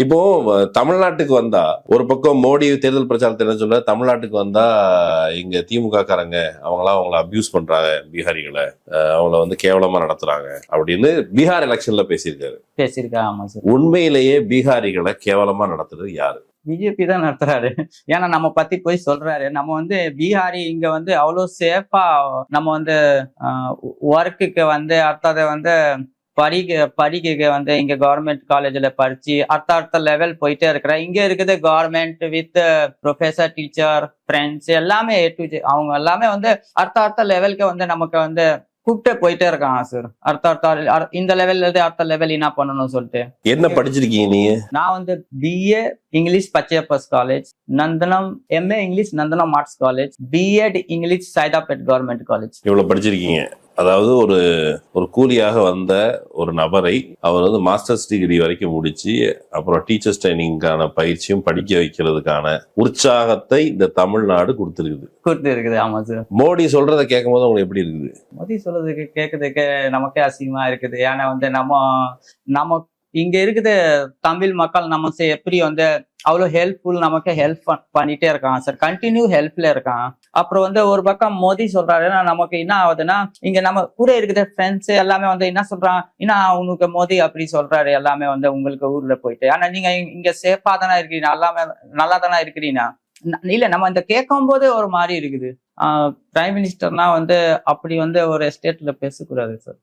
இப்போ தமிழ்நாட்டுக்கு வந்தா ஒரு பக்கம் மோடி தேர்தல் பிரச்சாரத்தை என்ன சொல்ற, தமிழ்நாட்டுக்கு வந்தா இங்க திமுக காரங்க அவங்கள அபியூஸ் பண்றாங்க, பீகாரிகளை அவங்கள வந்து கேவலமா நடத்துறாங்க அப்படின்னு பீகார் எலெக்ஷன்ல பேசியிருக்காரு. ஆமா சார். உண்மையிலேயே பீகாரிகளை கேவலமா நடத்துறது யாரு? பிஜேபி தான் நடத்துறாரு. ஏன்னா நம்ம பத்தி போய் சொல்றாரு. நம்ம வந்து பீகாரி இங்க வந்து அவ்வளவு சேஃபா நம்ம வந்து ஒர்க்குக்கு வந்து அடுத்தது வந்து படிக்க வந்து இங்க கவர்மெண்ட் காலேஜ்ல படிச்சு அடுத்த லெவல் போயிட்டே இருக்கிற. இங்க இருக்குது government with professor, teacher, friends எல்லாமே அவங்க எல்லாமே வந்து அடுத்த லெவலுக்கு வந்து நமக்கு வந்து கூப்பிட்டே போயிட்டே இருக்காங்க சார். இந்த லெவல்ல இருந்து அடுத்த லெவல் என்ன பண்ணணும்னு சொல்லிட்டு. என்ன படிச்சிருக்கீங்க நீங்க? நான் வந்து BA English Pachaiyappa's college, Nandanam MA English Nandanam arts college, BEd English Saidapet government college. இவ்வளவு படிச்சிருக்கீங்க. அதாவது ஒரு கூலியாக வந்த ஒரு நபரை அவர் வந்து மாஸ்டர்ஸ் டிகிரி வரைக்கும் முடிச்சு அப்புறம் டீச்சர்ஸ் ட்ரைனிங்கான பயிற்சியும் படிக்க வைக்கிறதுக்கான உற்சாகத்தை இந்த தமிழ்நாடு கொடுத்துருக்குது. ஆமா சார். மோடி சொல்றதை கேட்கும் போது உங்களுக்கு எப்படி இருக்குது? மோடி சொல்றதுக்கு கேட்கறதுக்கு நமக்கே அசிங்கமா இருக்குது. ஏன்னா வந்து நம்ம இங்க இருக்குது தமிழ் மக்கள் நம்ம எப்படி வந்து அவ்வளவு ஹெல்ப்ஃபுல், நமக்கு ஹெல்ப் பண்ணிட்டே இருக்கான் சார். கண்டினியூ ஹெல்ப்ல இருக்கான். அப்புறம் வந்து ஒரு பக்கம் மோடி சொல்றாரு, நமக்கு என்ன ஆகுதுன்னா இங்க நம்ம கூட இருக்குது ஃப்ரெண்ட்ஸ் எல்லாமே வந்து என்ன சொல்றான், என்ன உனக்கு மோடி அப்படி சொல்றாரு எல்லாமே வந்து உங்களுக்கு ஊர்ல போயிட்டு. ஆனா நீங்க இங்க சேஃபா தானே இருக்கிறீங்க, எல்லாமே நல்லா தானே இருக்கிறீங்கன்னா இல்ல. நம்ம இந்த கேட்கும் போது ஒரு மாதிரி இருக்குது. பிரைம் மினிஸ்டர்னா வந்து அப்படி வந்து ஒரு ஸ்டேட்ல பேசக்கூடாது சார்.